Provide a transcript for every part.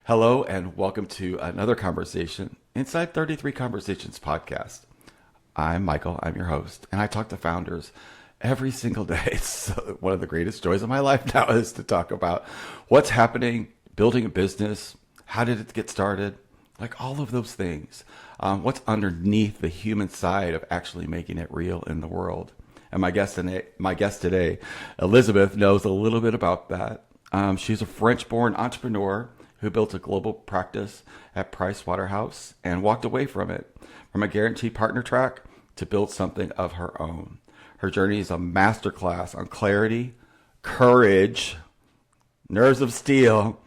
Hello, and welcome to another conversation inside 33 Conversations podcast. I'm Michael, I'm your host, and I talk to founders every single day. It's one of the greatest joys of my life now is to talk about what's happening, building a business, how did it get started, like all of those things. What's underneath the human side of actually making it real in the world. And my guest today, Elisabeth, knows a little bit about that. She's a French-born entrepreneur who built a global practice at Price Waterhouse and walked away from it, from a guaranteed partner track to build something of her own. Her journey is a masterclass on clarity, courage, nerves of steel,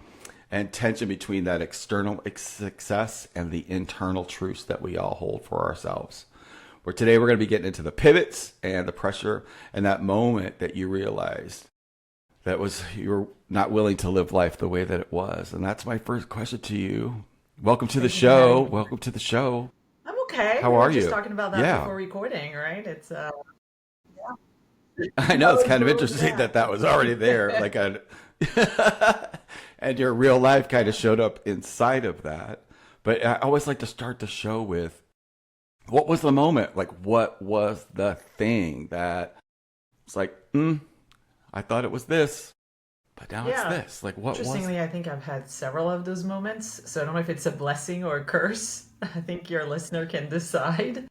and tension between that external success and the internal truths that we all hold for ourselves. Where today we're going to be getting into the pivots and the pressure and that moment that you realized that was you're not willing to live life the way that it was. And that's my first question to you. Welcome to the show. Welcome to the show. I'm okay. How We are were just you? talking about that Yeah. before recording, right? I know it's How is kind of yours? interesting Yeah. that that was already there, like a, and your real life kind of showed up inside of that. But I always like to start the show with what was the moment? Like, what was the thing that it's like, I thought it was this, but now it's Yeah. this. Like, what was Interestingly, I think I've had several of those moments. So I don't know if it's a blessing or a curse. I think your listener can decide.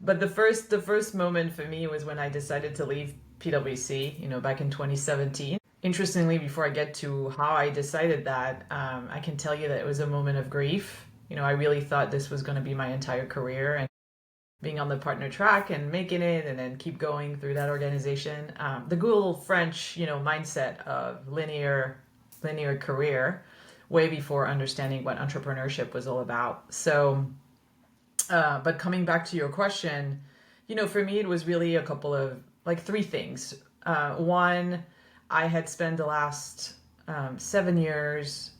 But the first moment for me was when I decided to leave PwC, back in 2017. Interestingly, before I get to how I decided that, I can tell you that it was a moment of grief. I really thought this was going to be my entire career, and being on the partner track and making it and then keep going through that organization. The good old French, mindset of linear career, way before understanding what entrepreneurship was all about. So, but coming back to your question, for me, it was really a couple of like three things. One, I had spent the last 7 years,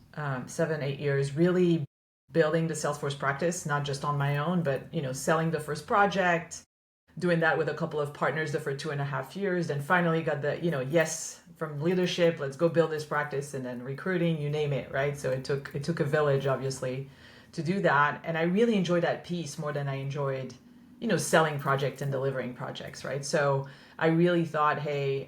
7, 8 years, really building the Salesforce practice, not just on my own, but selling the first project, doing that with a couple of partners for 2.5 years, then finally got the yes from leadership, let's go build this practice, and then recruiting, you name it, right? So it took a village, obviously, to do that, and I really enjoyed that piece more than I enjoyed selling projects and delivering projects, right? So I really thought, hey,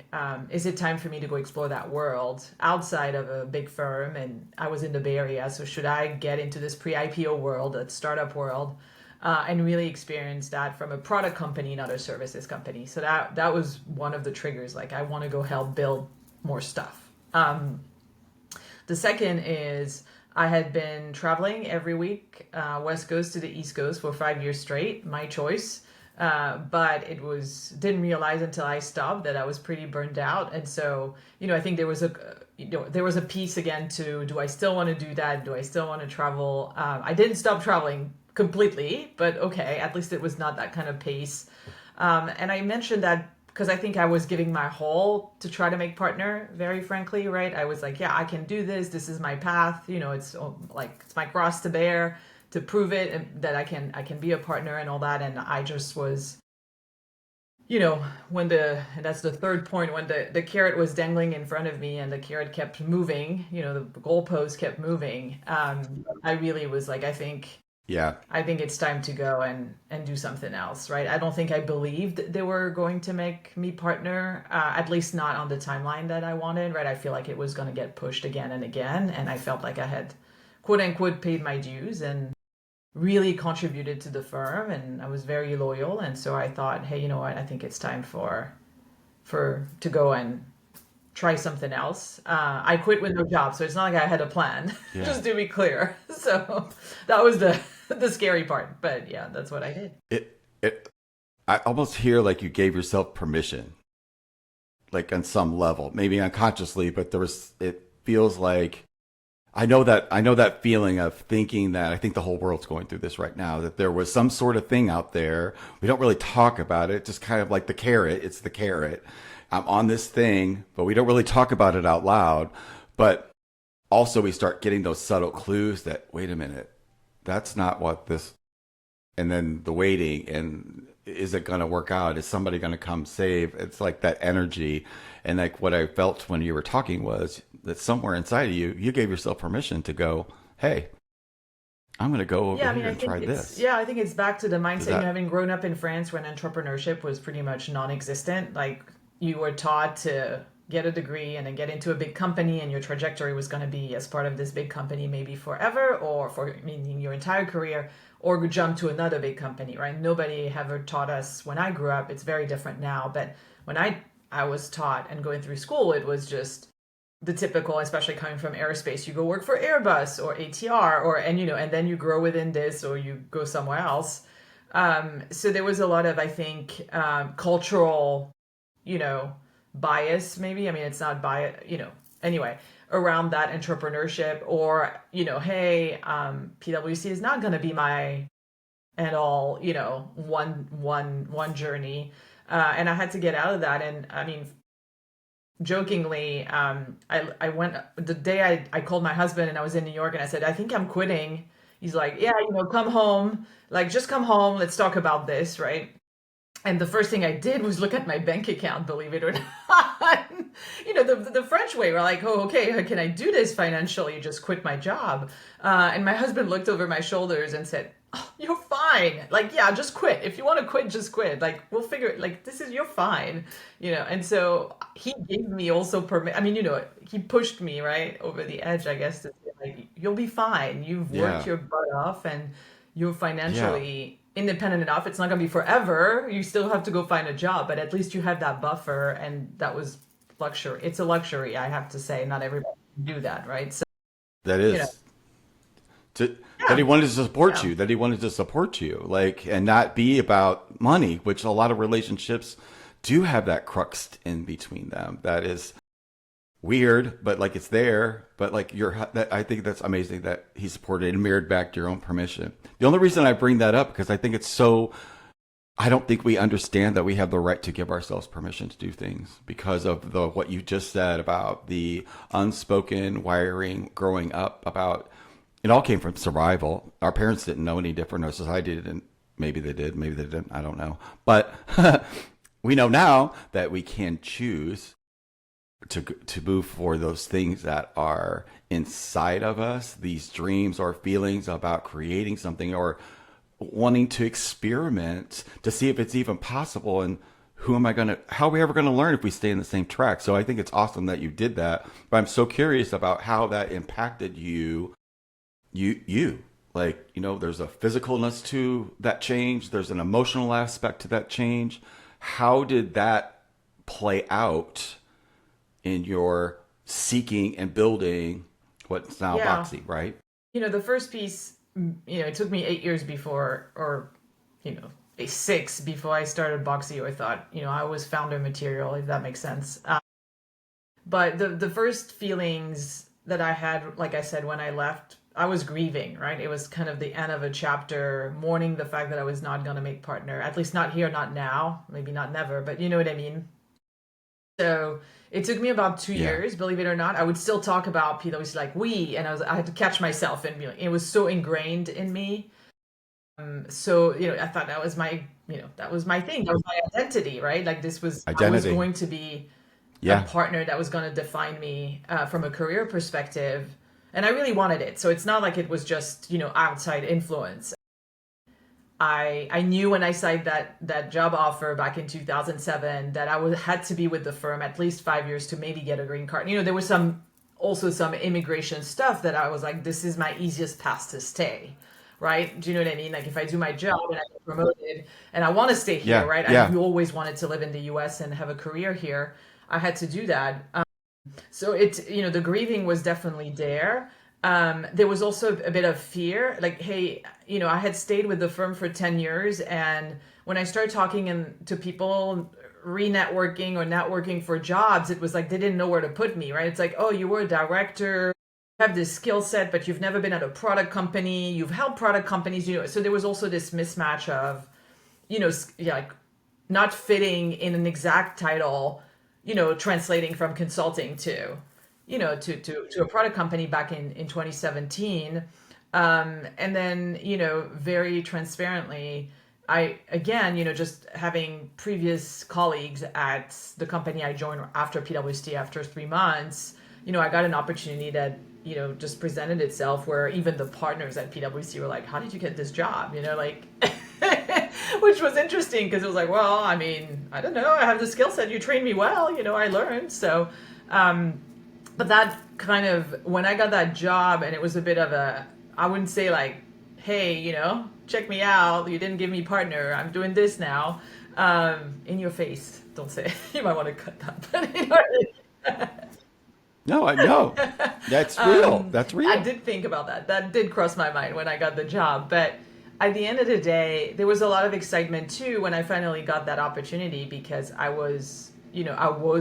is it time for me to go explore that world outside of a big firm? And I was in the Bay Area, so should I get into this pre-IPO world, that startup world, and really experience that from a product company, not a services company? So that was one of the triggers. Like, I want to go help build more stuff. The second is I had been traveling every week, West Coast to the East Coast for 5 years straight, my choice. But didn't realize until I stopped that I was pretty burned out. And so, I think there was a piece again to, do I still want to do that? Do I still want to travel? I didn't stop traveling completely, but okay, at least it was not that kind of pace. And I mentioned that because I think I was giving my whole to try to make partner, very frankly, right? I was like, yeah, I can do this. This is my path. It's like, it's my cross to bear to prove it, and that I can be a partner and all that. And I just was, and that's the third point, when the carrot was dangling in front of me and the carrot kept moving, the goalpost kept moving. I really was like, yeah, I think it's time to go and do something else, right? I don't think I believed they were going to make me partner, at least not on the timeline that I wanted, right? I feel like it was going to get pushed again and again, and I felt like I had, quote unquote, paid my dues and really contributed to the firm, and I was very loyal. And so I thought, hey, you know what? I think it's time to go and try something else. I quit with no job, so it's not like I had a plan. yeah. Just to be clear. So that was the scary part. But yeah, that's what I did. It I almost hear like you gave yourself permission, like on some level, maybe unconsciously, but it feels like I know that feeling of thinking that I think the whole world's going through this right now, that there was some sort of thing out there. We don't really talk about it, just kind of like the carrot. It's the carrot. I'm on this thing, but we don't really talk about it out loud. But also we start getting those subtle clues that, wait a minute, that's not what this, and then the waiting. And is it going to work out? Is somebody going to come save? It's like that energy. And like what I felt when you were talking was that somewhere inside of you, you gave yourself permission to go, hey, I'm going to go over Yeah, I mean, here and try this. I think it's back to the Does mindset, that, having grown up in France when entrepreneurship was pretty much non-existent. Like you were taught to get a degree and then get into a big company, and your trajectory was going to be as part of this big company maybe forever, or for meaning your entire career, or jump to another big company, right? Nobody ever taught us when I grew up. It's very different now, but when I was taught and going through school, it was just the typical, especially coming from aerospace, you go work for Airbus or ATR, or and then you grow within this or you go somewhere else. So there was a lot of, I think, cultural, you know, bias maybe. I mean, it's not bias, anyway, around that entrepreneurship, or hey, PwC is not going to be my and all, one journey. And I had to get out of that. And I mean, jokingly, I went the day I called my husband and I was in New York and I said, I think I'm quitting. He's like, yeah, come home, like just come home. Let's talk about this, right? And the first thing I did was look at my bank account, believe it or not. The French way, we're like, oh, okay, can I do this financially? Just quit my job. And my husband looked over my shoulders and said, oh, you're fine. Like, yeah, just quit. If you want to quit, just quit. Like, we'll figure it. Like, you're fine. And so he gave me also permit. I mean, he pushed me right over the edge, I guess, to say, like, you'll be fine. You've worked yeah, your butt off and you're yeah, financially independent enough. It's not going to be forever. You still have to go find a job, but at least you have that buffer. And that was luxury. It's a luxury, I have to say. Not everybody can do that, right? So, that you know, is. To, that yeah, he wanted to support yeah. you, that he wanted to support you, like, and not be about money, which a lot of relationships do have that crux in between them. That is weird, but like it's there. But like I think that's amazing that he supported and mirrored back your own permission. The only reason I bring that up because I think it's so. I don't think we understand that we have the right to give ourselves permission to do things because of the what you just said about the unspoken wiring growing up about it all came from survival. Our parents didn't know any different. Our society didn't. Maybe they did. Maybe they didn't. I don't know. But we know now that we can choose to move for those things that are inside of us, these dreams or feelings about creating something or wanting to experiment to see if it's even possible. And how are we ever going to learn if we stay in the same track? So I think it's awesome that you did that. But I'm so curious about how that impacted you like there's a physicalness to that change, there's an emotional aspect to that change. How did that play out in your seeking and building what's now Yeah. Boxy, right? The first piece, it took me 8 years before, or, six before I started Boxy, or I thought, I was founder material, if that makes sense. But the first feelings that I had, like I said, when I left, I was grieving, right? It was kind of the end of a chapter, mourning the fact that I was not going to make partner, at least not here, not now, maybe not never, but you know what I mean? So it took me about two Yeah, years, believe it or not. I would still talk about PwC like we, and I had to catch myself and be like, it was so ingrained in me. So I thought that was my thing, that was my identity, right? Like I was identity. going to be a Yeah, partner that was going to define me from a career perspective, and I really wanted it. So it's not like it was just outside influence. I knew when I signed that job offer back in 2007 that had to be with the firm at least 5 years to maybe get a green card. There was some immigration stuff that I was like, this is my easiest path to stay, right? Do you know what I mean? Like if I do my job and I get promoted and I want to stay here, yeah, right? I yeah, always wanted to live in the US and have a career here. I had to do that. So the grieving was definitely there. There was also a bit of fear, like, hey, I had stayed with the firm for 10 years. And when I started talking to people, re-networking or networking for jobs, it was like they didn't know where to put me, right? It's like, oh, you were a director, you have this skill set, but you've never been at a product company. You've helped product companies, So there was also this mismatch of, yeah, like not fitting in an exact title, translating from consulting to a product company back in 2017. And then, very transparently, again, just having previous colleagues at the company I joined after PwC after 3 months, I got an opportunity that, just presented itself where even the partners at PwC were like, how did you get this job? Like, which was interesting because it was like, well, I mean, I don't know. I have the skill set. You trained me well, I learned. So, but that kind of, when I got that job, and it was a bit of I wouldn't say like, hey, check me out. You didn't give me partner. I'm doing this now. In your face. Don't say. You might want to cut that. But No, I know. That's real. That's I real. did think about that. That did cross my mind when I got the job. But at the end of the day, there was a lot of excitement too when I finally got that opportunity because I was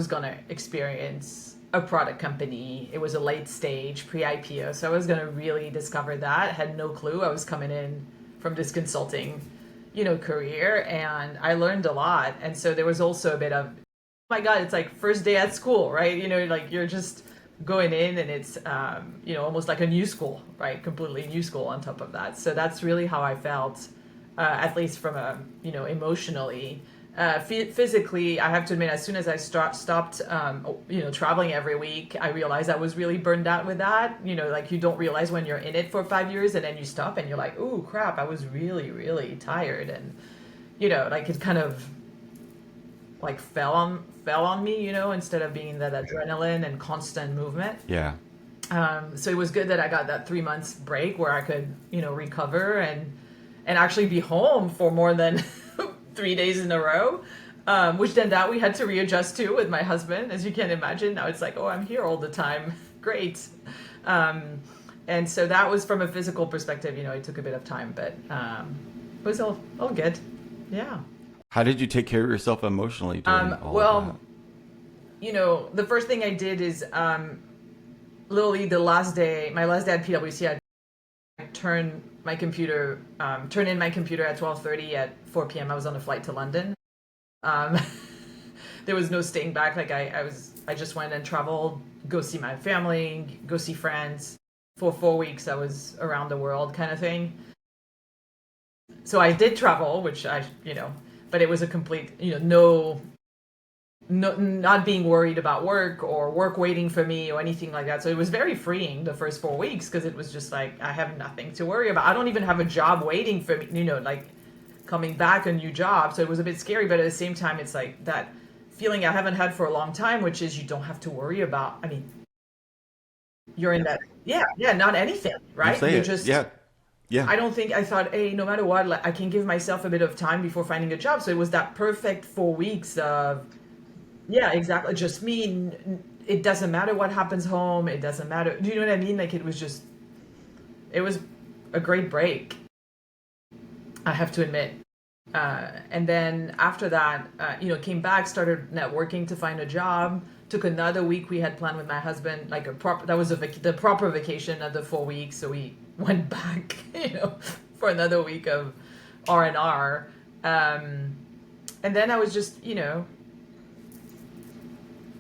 gonna experience a product company. It was a late stage pre-IPO, so I was gonna really discover that. I had no clue. I was coming in from this consulting, career, and I learned a lot. And so there was also a bit of, oh my God, it's like first day at school, right? Like you're just going in and it's, almost like a new school, right? Completely new school on top of that. So that's really how I felt, at least from emotionally. Physically, I have to admit, as soon as I stopped, traveling every week, I realized I was really burned out with that. Like you don't realize when you're in it for 5 years and then you stop and you're like, ooh, crap, I was really, really tired. And, like it kind of like fell on me, instead of being that adrenaline and constant movement. Yeah. So it was good that I got that 3 months break where I could, recover and actually be home for more than 3 days in a row. Which then that we had to readjust to with my husband, as you can imagine. Now it's like, oh, I'm here all the time. Great. And so that was from a physical perspective, it took a bit of time, but it was all good. Yeah. How did you take care of yourself emotionally during all of Well, the first thing I did is literally my last day at PwC, I turned in my computer at 12:30. At 4 p.m. I was on a flight to London. Um, there was no staying back. Like I just went and traveled, go see my family, go see friends. For 4 weeks, I was around the world kind of thing. So I did travel, which but it was a complete, no, not being worried about work or work waiting for me or anything like that. So it was very freeing the first 4 weeks because it was just like, I have nothing to worry about. I don't even have a job waiting for me, like coming back, a new job. So it was a bit scary, but at the same time, it's like that feeling I haven't had for a long time, which is you don't have to worry about. I mean, you're in that, yeah, not anything, you right? say You're it. just, Yeah. Yeah. I thought, hey, no matter what, like, I can give myself a bit of time before finding a job. So it was that perfect 4 weeks of, yeah, exactly. Just me. It doesn't matter what happens home. It doesn't matter. Do you know what I mean? Like it was a great break. I have to admit. And then after that, came back, started networking to find a job. Took another week we had planned with my husband, like that was the proper vacation of the 4 weeks. So we went back, for another week of R&R. And then I was just,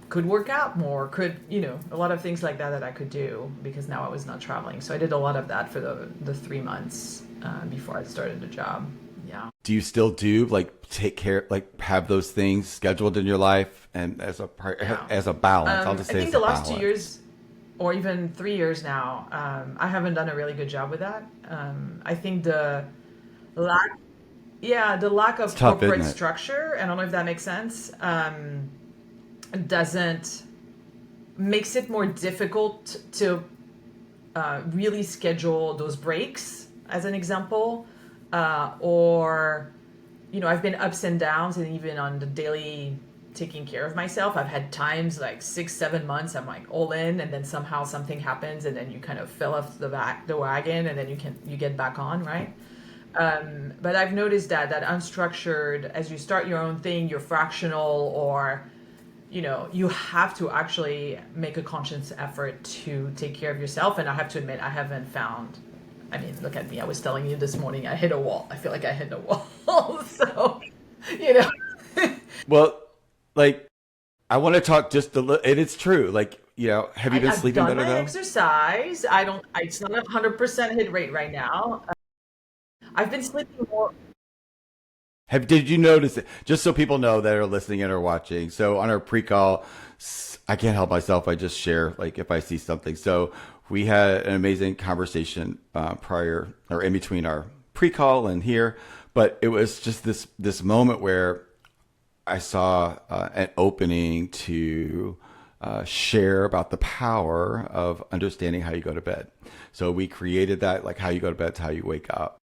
could work out more, a lot of things like that I could do because now I was not traveling. So I did a lot of that for the 3 months before I started the job. Yeah. Do you still do like take care, like have those things scheduled in your life and as a balance? I'll just I say think it's the a last balance. 2 years or even 3 years now, I haven't done a really good job with that. I think lack, the lack It's of tough, isn't corporate it? structure, I don't know if that makes sense, doesn't makes it more difficult to really schedule those breaks, as an example, or I've been ups and downs, and even on the daily taking care of myself, I've had times like 6 7 months I'm like all in, and then somehow something happens, and then you kind of fell off the wagon, and then you get back on, right? But I've noticed that unstructured, as you start your own thing, you're fractional, or you have to actually make a conscious effort to take care of yourself. And I have to admit, I haven't found, I mean, look at me. I was telling you this morning, I hit a wall. I feel like I hit a wall. So, you know, Well, like I want to talk just a little, and it's true. Like, have you been I've sleeping done better my though? exercise. It's not 100% hit rate right now. I've been sleeping more. Did you notice it? Just so people know that are listening and are watching. So on our pre-call, I can't help myself. I just share like if I see something. So we had an amazing conversation prior or in between our pre-call and here, but it was just this moment where I saw an opening to share about the power of understanding how you go to bed. So we created that, like how you go to bed to how you wake up,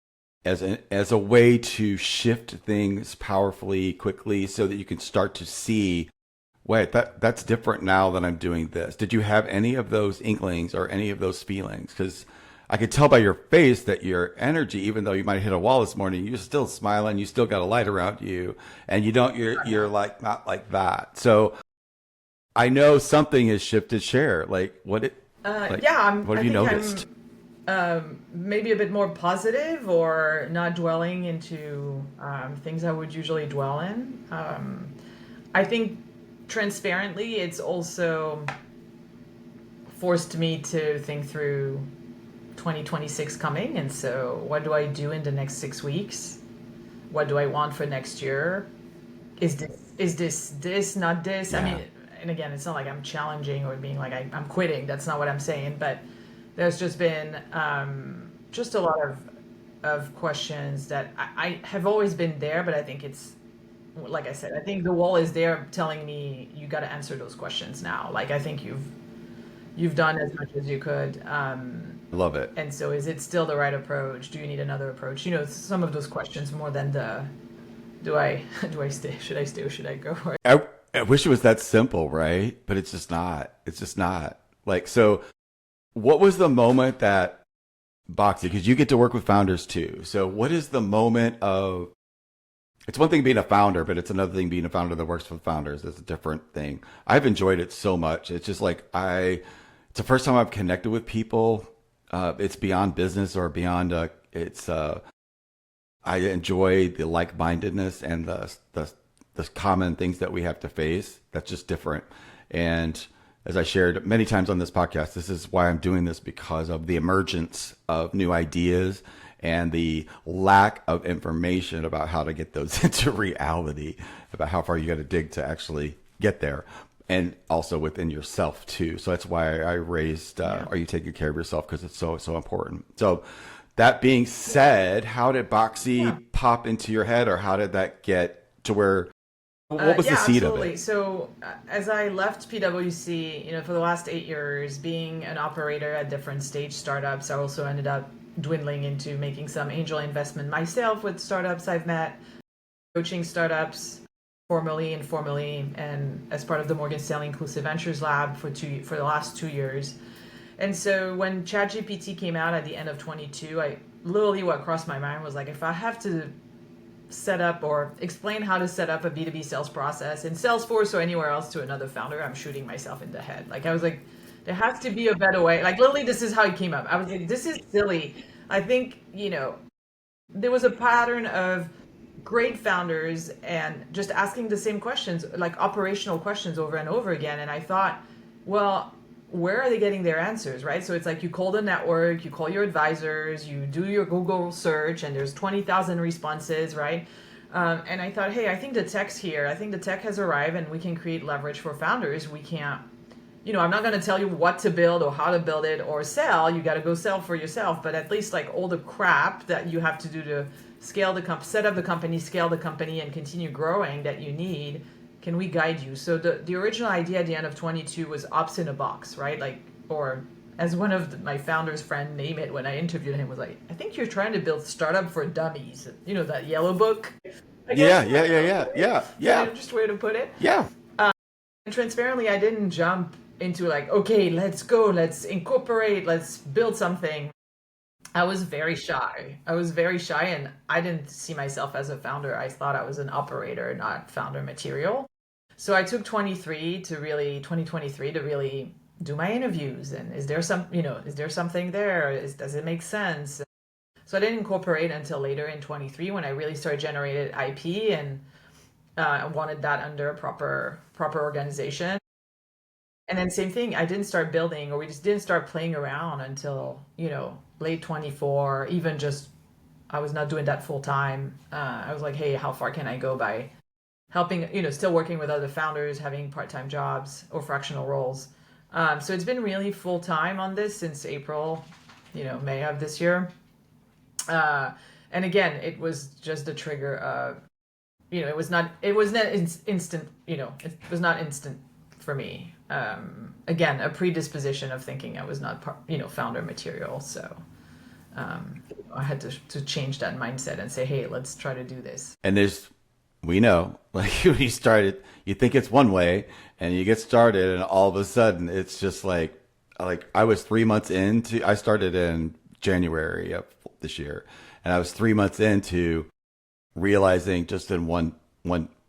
as a way to shift things powerfully, quickly, so that you can start to see, wait, that's different now that I'm doing this. Did you have any of those inklings or any of those feelings? Because I could tell by your face that your energy, even though you might have hit a wall this morning, you're still smiling, you still got a light around you, and you're like not like that. So I know something has shifted. Share like what I have you think noticed? maybe a bit more positive or not dwelling into things I would usually dwell in. I think transparently, it's also forced me to think through 2026 coming. And so, what do I do in the next 6 weeks? What do I want for next year? Is this not this? I Yeah. mean, and again, it's not like I'm challenging or being like I'm quitting. That's not what I'm saying. But there's just been just a lot of questions that I have always been there, but I think it's like I said, I think the wall is there telling me you got to answer those questions now. Like I think you've done as much as you could. I love it. And so is it still the right approach? Do you need another approach? You know, some of those questions more than the do I do I stay? Should I stay or should I go? I wish it was that simple, right? But it's just not. It's just not. Like, so what was the moment that Boxy, because you get to work with founders too. So what is the moment of, it's one thing being a founder, but it's another thing being a founder that works with founders. It's a different thing. I've enjoyed it so much. It's just like it's the first time I've connected with people. It's beyond business or beyond, I enjoy the like-mindedness and the common things that we have to face. That's just different. And as I shared many times on this podcast, this is why I'm doing this, because of the emergence of new ideas and the lack of information about how to get those into reality, about how far you got to dig to actually get there, and also within yourself too. So that's why I raised, Are You Taking Care of Yourself? Because it's so important. So that being said, how did Boxy pop into your head, or how did that get to where, what was the seed absolutely. of it? So as I left PwC, you know, for the last 8 years, being an operator at different stage startups, I also ended up dwindling into making some angel investment myself with startups I've met, coaching startups formally, informally, and as part of the Morgan Stanley Inclusive Ventures Lab for the last 2 years. And so when ChatGPT came out at the end of 22, I literally what crossed my mind was like, if I have to set up or explain how to set up a B2B sales process in Salesforce or anywhere else to another founder, I'm shooting myself in the head. Like I was like, there has to be a better way. Like literally, this is how it came up. I was like, this is silly. I think, you know, there was a pattern of great founders and just asking the same questions, like operational questions over and over again. And I thought, well, where are they getting their answers, right? So it's like you call the network, you call your advisors, you do your Google search, and there's 20,000 responses, right? And I thought, hey, I think the tech's here. I think the tech has arrived, and we can create leverage for founders. We can't, you know, I'm not going to tell you what to build or how to build it or sell. You got to go sell for yourself. But at least like all the crap that you have to do to scale set up the company, scale the company, and continue growing that you need, can we guide you? So the original idea at the end of 22 was ops in a box, right? Like, or as one of my founder's friend named it when I interviewed him, was like, I think you're trying to build startup for dummies. You know, that yellow book? I Yeah, guess. Is that an interesting way to put it? yeah. And transparently, I didn't jump into like, okay, let's go, let's incorporate, let's build something. I was very shy. And I didn't see myself as a founder. I thought I was an operator, not founder material. So I took 2023 to really do my interviews. And is there something there? Does it make sense? So I didn't incorporate until later in 23 when I really started generating IP, and I wanted that under a proper organization. And then same thing, I didn't start building, or we just didn't start playing around until, you know, late 24, even just not doing that full time. I was like, hey, how far can I go by helping, still working with other founders, having part-time jobs or fractional roles. So it's been really full time on this since April, May of this year. And again, it was just the trigger of, it was not instant, it was not instant for me. Again, a predisposition of thinking I was not, founder material. So I had to change that mindset and say, hey, let's try to do this. And we know, like when you started, you think it's one way and you get started and all of a sudden it's just like I was 3 months into, I started in January of this year, and I was 3 months into realizing just in one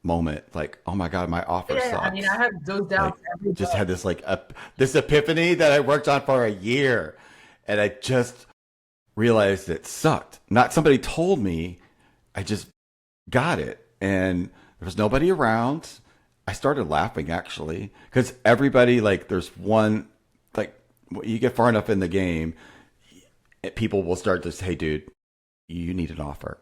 moment, like, oh my God, my offer Yeah, sucks. I mean, I have those doubts every Just day. had this this epiphany that I worked on for a year, and I just realized it sucked. Not somebody told me, I just got it, and there was nobody around. I started laughing actually because everybody, like, there's one, like, you get far enough in the game, people will start to say, hey dude, you need an offer.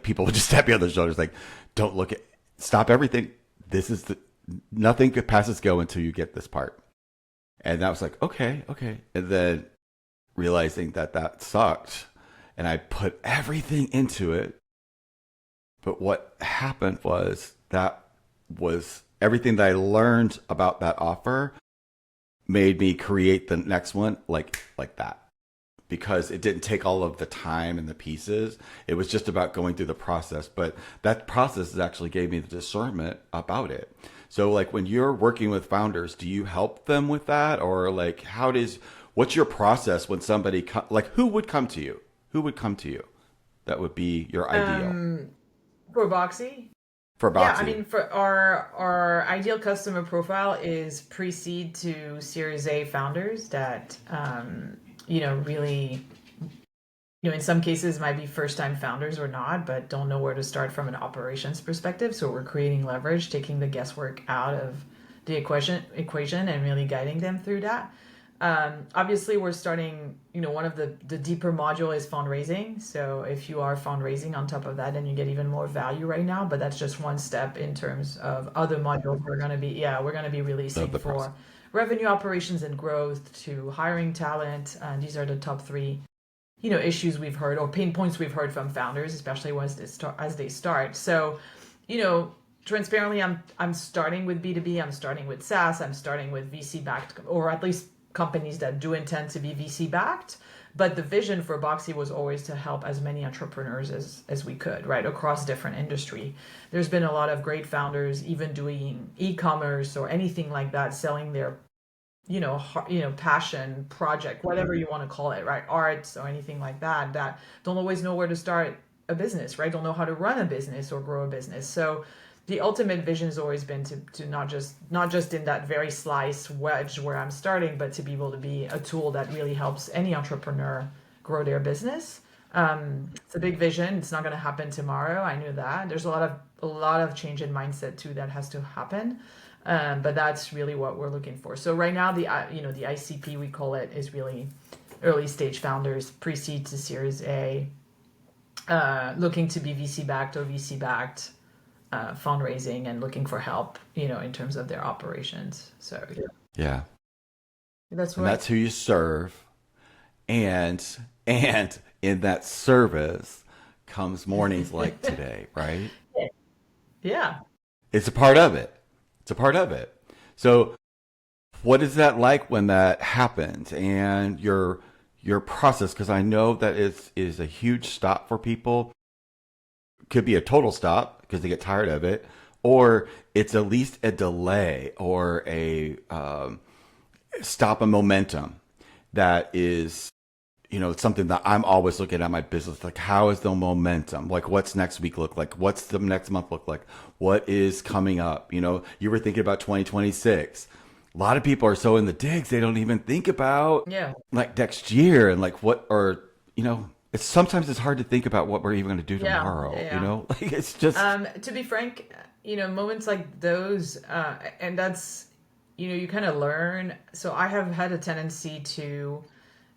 People will just tap you on the shoulders, like, don't look at, stop everything. This is nothing could passes go until you get this part. And I was like, okay. And then realizing that sucked, and I put everything into it. But what happened was everything that I learned about that offer made me create the next one like that. Because it didn't take all of the time and the pieces. It was just about going through the process. But that process actually gave me the discernment about it. So like when you're working with founders, do you help them with that? Or like what's your process when somebody, who would come to you? Who would come to you? That would be your ideal. For Boxy? For Yeah, I Boxy. mean, for our ideal customer profile is pre-seed to Series A founders that, really, in some cases might be first-time founders or not, but don't know where to start from an operations perspective. So we're creating leverage, taking the guesswork out of the equation and really guiding them through that. Obviously, we're starting, one of the deeper module is fundraising. So if you are fundraising on top of that, then you get even more value right now. But that's just one step in terms of other modules we're going to be releasing The for process. revenue operations and growth to hiring talent. These are the top three, issues we've heard or pain points we've heard from founders, especially as they start. So, transparently, I'm starting with B2B. I'm starting with SaaS. I'm starting with VC backed, or at least companies that do intend to be VC backed. But the vision for Boxy was always to help as many entrepreneurs as we could, right, across different industry. There's been a lot of great founders, even doing e-commerce or anything like that, selling their, passion project, whatever you want to call it, right, arts or anything like that, that don't always know where to start a business, right, don't know how to run a business or grow a business. So the ultimate vision has always been to not just in that very slice wedge where I'm starting, but to be able to be a tool that really helps any entrepreneur grow their business. It's a big vision. It's not going to happen tomorrow. I knew that. There's a lot of change in mindset too that has to happen. But that's really what we're looking for. So right now, the ICP, we call it, is really early stage founders, pre-seed to Series A, looking to be VC backed or VC backed. Fundraising and looking for help, in terms of their operations. So Yeah. that's And what. that's who you serve. And in that service comes mornings like today, right? Yeah. It's a part of it. It's a part of it. So what is that like when that happens, and your process? Because I know that is a huge stop for people. Could be a total stop because they get tired of it, or it's at least a delay or a stop of momentum. That is, it's something that I'm always looking at my business. Like, how is the momentum? Like, what's next week look like? What's the next month look like? What is coming up? You were thinking about 2026. A lot of people are so in the digs, they don't even think about Yeah. like next year and like what, or, it's hard to think about what we're even going to do Yeah. tomorrow, Yeah. like it's just, To be frank, moments like those, and that's, you kind of learn. So I have had a tendency to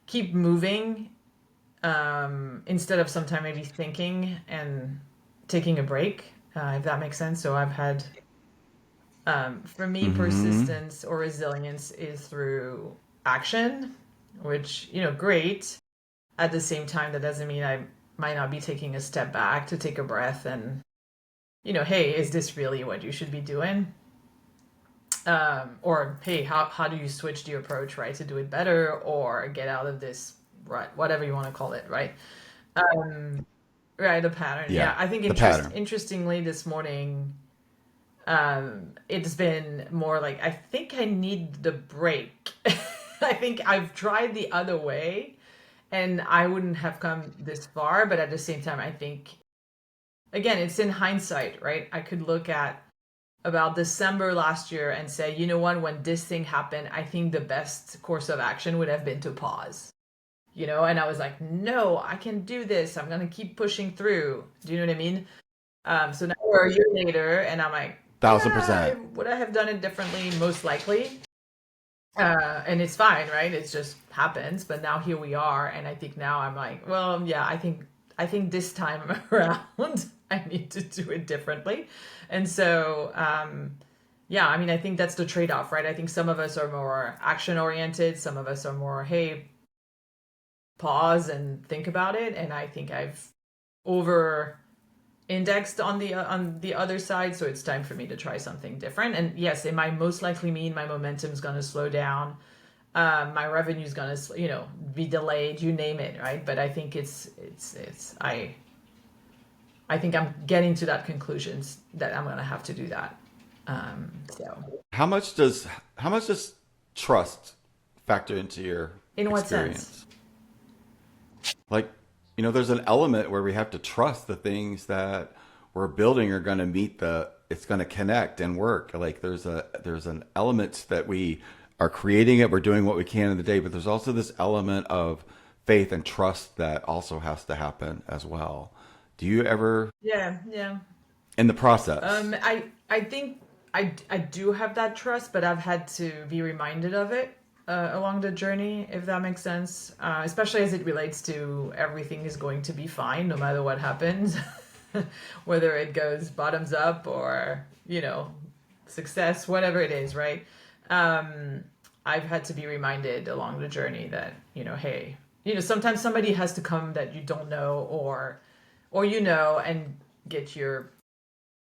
keep moving instead of sometime maybe thinking and taking a break, if that makes sense. So I've had, for me, Mm-hmm. persistence or resilience is through action, which, great. At the same time, that doesn't mean I might not be taking a step back to take a breath and, hey, is this really what you should be doing? Or hey, how do you switch the approach, right, to do it better or get out of this, right, whatever you want to call it, right? Right, the pattern. Yeah. Yeah, I think The pattern. interestingly this morning, it's been more like I think I need the break. I think I've tried the other way and I wouldn't have come this far, but at the same time, I think again, it's in hindsight, right? I could look at about December last year and say, you know what, when this thing happened, I think the best course of action would have been to pause. And I was like, no, I can do this. I'm gonna keep pushing through. Do you know what I mean? So now we're a year later, and I'm like, Thousand yeah, percent. would I have done it differently? Most likely. And it's fine, right? It just happens. But now here we are, and I think now I'm like, well, yeah, I think this time around I need to do it differently. And so, yeah, I mean, I think that's the trade-off, right? I think some of us are more action oriented, some of us are more, hey, pause and think about it. And I think I've over indexed on the other side, so it's time for me to try something different. And yes, it might most likely mean my momentum's going to slow down, my revenue's going to be delayed, you name it, right? But I think I think I'm getting to that conclusion that I'm going to have to do that. So How much does how much does trust factor into your in what sense? experience? Like, there's an element where we have to trust the things that we're building are going to meet it's going to connect and work. Like there's an element that we are creating it, we're doing what we can in the day, but there's also this element of faith and trust that also has to happen as well. Do you ever Yeah, yeah. in the process? I think I do have that trust, but I've had to be reminded of it along the journey, if that makes sense. Especially as it relates to everything is going to be fine no matter what happens, whether it goes bottoms up or success, whatever it is, right? I've had to be reminded along the journey that hey, sometimes somebody has to come that you don't know or and get your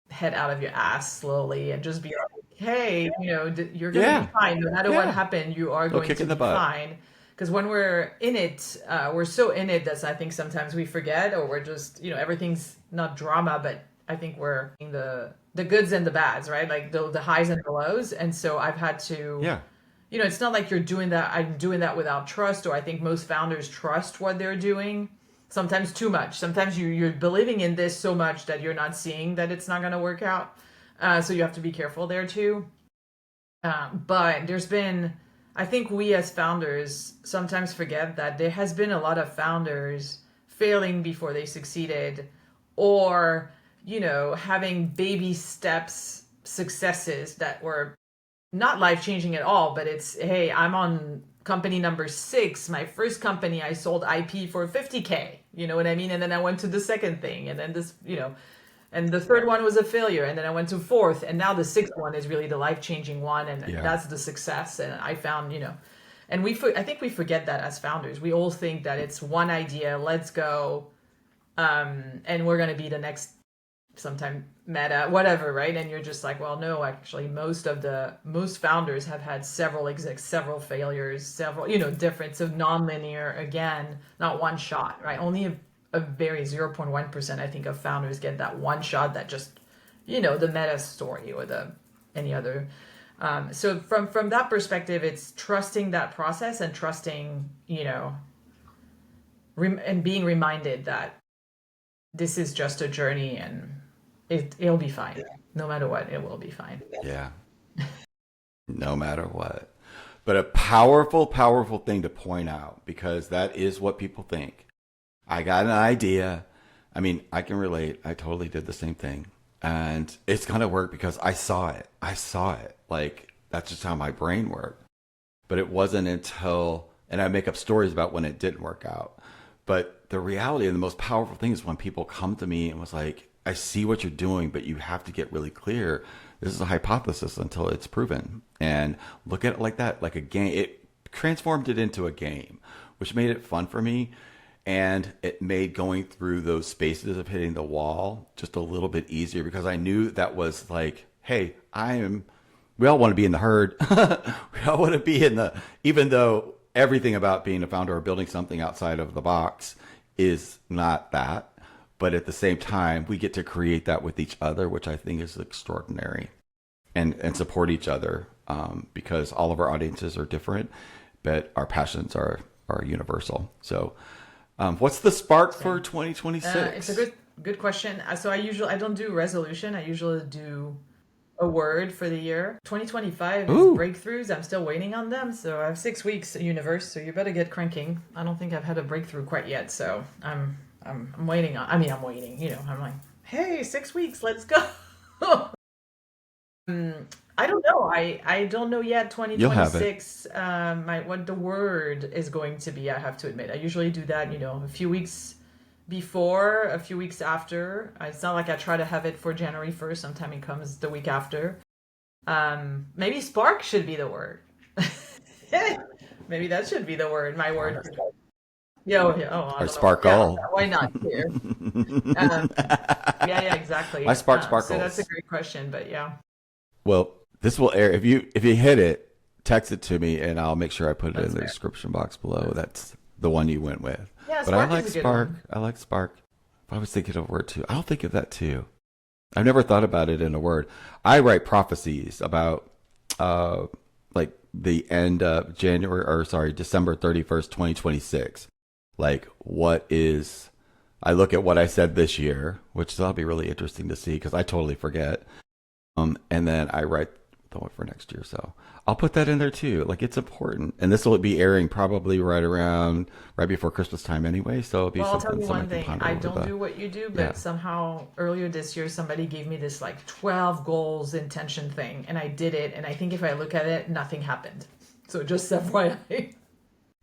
head out of your ass slowly and just be like, hey, you're going to be Yeah. fine. No matter what Yeah. happened, you are Little going kick to in the be butt. fine. Because when we're in it, we're so in it that I think sometimes we forget or we're just, everything's not drama, but I think we're in the goods and the bads, right? Like the highs and the lows. And so I've had to, Yeah. it's not like you're doing that. I'm doing that without trust, or I think most founders trust what they're doing. Sometimes too much. Sometimes you're believing in this so much that you're not seeing that it's not going to work out. So you have to be careful there too. But there's been, I think we as founders sometimes forget that there has been a lot of founders failing before they succeeded, or, having baby steps successes that were not life changing at all, but it's, hey, I'm on company number 6. My first company, I sold IP for 50K. You know what I mean? And then I went to the second thing, and then this, and the third one was a failure, and then I went to fourth, and now the sixth one is really the life changing one, and Yeah. that's the success. And I found, and I think we forget that as founders. We all think that it's one idea, let's go, and we're going to be the next sometime meta, whatever, right? And you're just like, well, no, actually, most founders have had several exits, several failures, several, difference of non-linear, again, not one shot, right? Only a very 0.1%, I think, of founders get that one shot that just, the meta story or the any other. So from that perspective, it's trusting that process and trusting, and being reminded that this is just a journey and it'll be fine. No matter what, it will be fine. Yeah. No matter what. But a powerful, powerful thing to point out because that is what people think. I got an idea. I mean, I can relate. I totally did the same thing. And it's going to work because I saw it. I saw it. Like, that's just how my brain worked. But it wasn't until, and I make up stories about when it didn't work out. But the reality and the most powerful thing is when people come to me and was like, I see what you're doing, but you have to get really clear. This is a hypothesis until it's proven. And look at it like that, like a game. It transformed it into a game, which made it fun for me. And it made going through those spaces of hitting the wall just a little bit easier because I knew that was like, hey, we all want to be in the herd. We all want to be in the, even though everything about being a founder or building something outside of the box is not that. But at the same time, we get to create that with each other, which I think is extraordinary, and support each other because all of our audiences are different, but our passions are universal. So what's the spark for 2026? It's a good question. So I don't do resolution. I usually do a word for the year. 2025 is Ooh. breakthroughs. I'm still waiting on them. So I have 6 weeks universe. So you better get cranking. I don't think I've had a breakthrough quite yet. So I'm waiting on. I mean, I'm waiting. I'm like, hey, 6 weeks. Let's go. I don't know. I don't know yet. You'll have it. 2026. What the word is going to be. I have to admit. I usually do that. A few weeks before, a few weeks after. It's not like I try to have it for January 1st. Sometimes it comes the week after. Maybe spark should be the word. Maybe that should be the word. My word. Yeah. Oh, I Or don't know. sparkle. Yeah, why not here? Yeah, exactly. My spark So sparkles. that's a great question, but yeah. Well, this will air if you hit it, text it to me, and I'll make sure I put it That's in the fair. description box below. That's the one you went with. Yeah, But I spark like is a good spark. one. I like spark. If I was thinking of a word too, I'll think of that too. I've never thought about it in a word. I write prophecies about like the end of December 31st, 2026. Like I look at what I said this year, which that'll be really interesting to see because I totally forget. And then I write the one for next year. So I'll put that in there too. Like it's important. And this will be airing probably right before Christmas time anyway. So it'll be Well, I'll tell something you someone one can thing. ponder I over don't do what you do, but yeah. somehow earlier this year, somebody gave me this like 12 goals intention thing, and I did it. And I think if I look at it, nothing happened. So just FYI.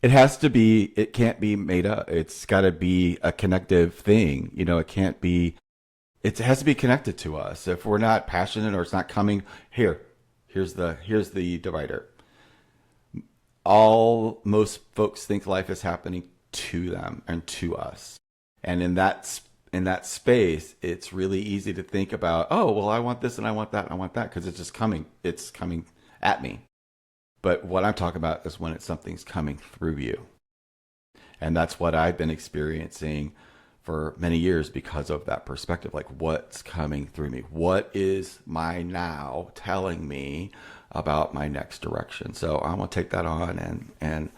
It has to be, it can't be made up. It's got to be a connective thing. It has to be connected to us. If we're not passionate or it's not coming, here's the divider. Most folks think life is happening to them and to us. And in that space, it's really easy to think about, oh, well, I want this and I want that and I want that because it's coming at me. But what I'm talking about is when something's coming through you. And that's what I've been experiencing for many years because of that perspective. Like what's coming through me? What is my now telling me about my next direction? So I'm going to take that on. And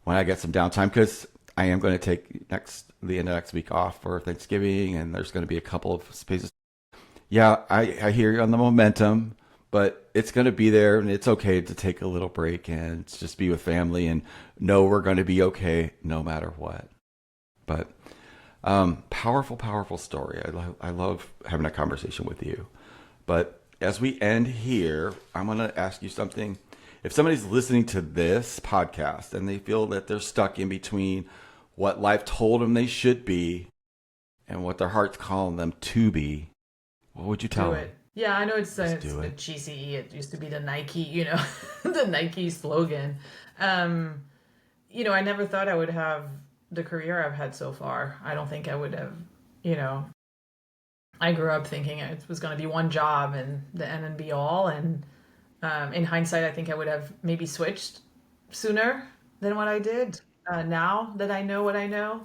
when I get some downtime, because I am going to take the end of next week off for Thanksgiving, and there's going to be a couple of spaces. Yeah, I hear you on the momentum, but it's going to be there, and it's okay to take a little break and just be with family and know we're going to be okay no matter what. But powerful, powerful story. I love having a conversation with you. But as we end here, I'm going to ask you something. If somebody's listening to this podcast and they feel that they're stuck in between what life told them they should be and what their heart's calling them to be, what would you tell Do them? it. Yeah, I know it's a do bit it. cheesy. It used to be the Nike, the Nike slogan. I never thought I would have the career I've had so far. I don't think I would have, I grew up thinking it was going to be one job and the end and be all. And in hindsight, I think I would have maybe switched sooner than what I did. Now that I know what I know,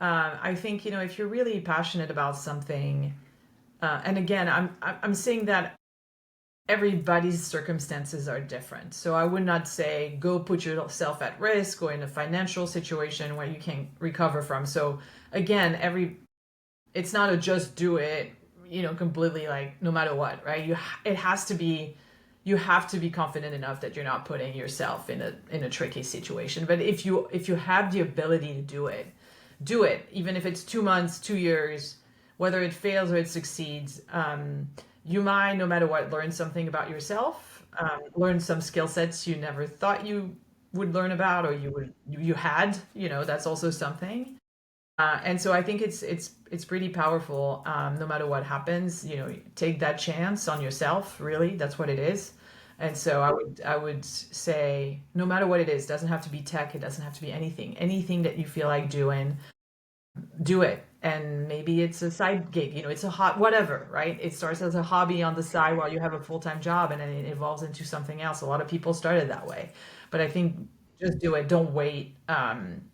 I think, if you're really passionate about something, and again, I'm saying that everybody's circumstances are different. So I would not say go put yourself at risk or in a financial situation where you can't recover from. So again, it's not a just do it, completely like no matter what, right? You have to be confident enough that you're not putting yourself in a tricky situation. But if you have the ability to do it, even if it's 2 months, 2 years, whether it fails or it succeeds. You might, no matter what, learn something about yourself, learn some skill sets you never thought you would learn about or you had, that's also something. And so I think it's pretty powerful. No matter what happens, take that chance on yourself. Really, that's what it is. And so I would say, no matter what it is, doesn't have to be tech. It doesn't have to be anything that you feel like doing, do it. And maybe it's a side gig. It's a hot whatever, right? It starts as a hobby on the side while you have a full-time job, and then it evolves into something else. A lot of people started that way, but I think just do it. Don't wait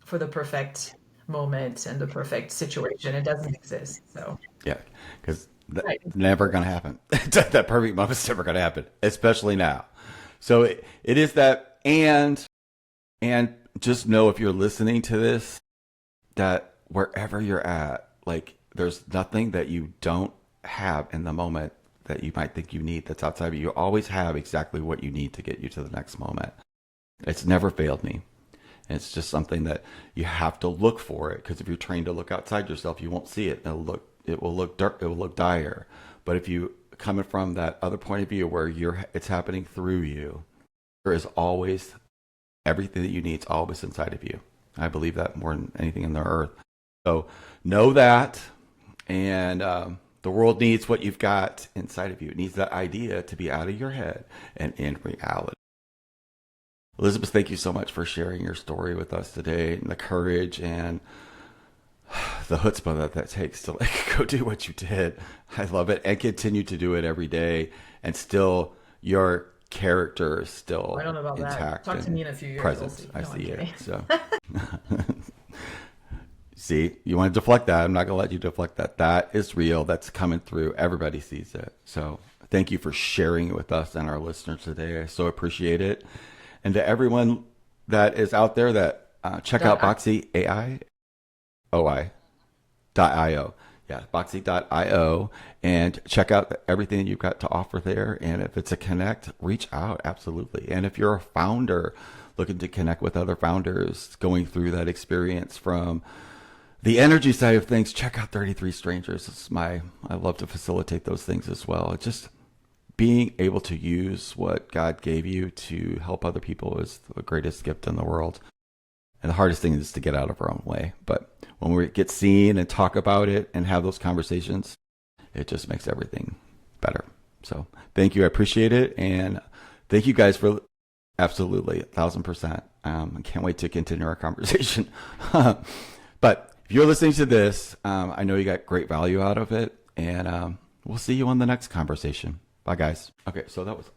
for the perfect moment and the perfect situation. It doesn't exist. So Yeah, because that's right. never going to happen. That perfect moment's never going to happen, especially now. So it is that, and just know if you're listening to this, that wherever you're at, like there's nothing that you don't have in the moment that you might think you need that's outside of you. You always have exactly what you need to get you to the next moment. It's never failed me. And it's just something that you have to look for it, because if you're trained to look outside yourself, you won't see it. It will look dark, it will look dire. But if you coming from that other point of view where it's happening through you, there is always everything that you need is always inside of you. I believe that more than anything in the earth. So know that, and the world needs what you've got inside of you. It needs that idea to be out of your head and in reality. Elisabeth, thank you so much for sharing your story with us today, and the courage and the chutzpah that takes to go do what you did. I love it, and continue to do it every day, and still your character is still I don't know about that. intact Talk to and me in a few years. We'll present. see. I No, I'm see it. kidding. So, see, you want to deflect that. I'm not going to let you deflect that. That is real. That's coming through. Everybody sees it. So thank you for sharing it with us and our listeners today. I so appreciate it. And to everyone that is out there, that check out Boxy AI.io. Yeah, Boxy.io, and check out everything that you've got to offer there. And if it's a connect, reach out. Absolutely. And if you're a founder looking to connect with other founders going through that experience from the energy side of things, check out 33 Strangers. I love to facilitate those things as well. It's just being able to use what God gave you to help other people is the greatest gift in the world. And the hardest thing is to get out of our own way. But when we get seen and talk about it and have those conversations, it just makes everything better. So thank you. I appreciate it. And thank you guys for absolutely 1,000%. I can't wait to continue our conversation. But if you're listening to this, I know you got great value out of it. And we'll see you on the next conversation. Bye, guys. Okay, so that was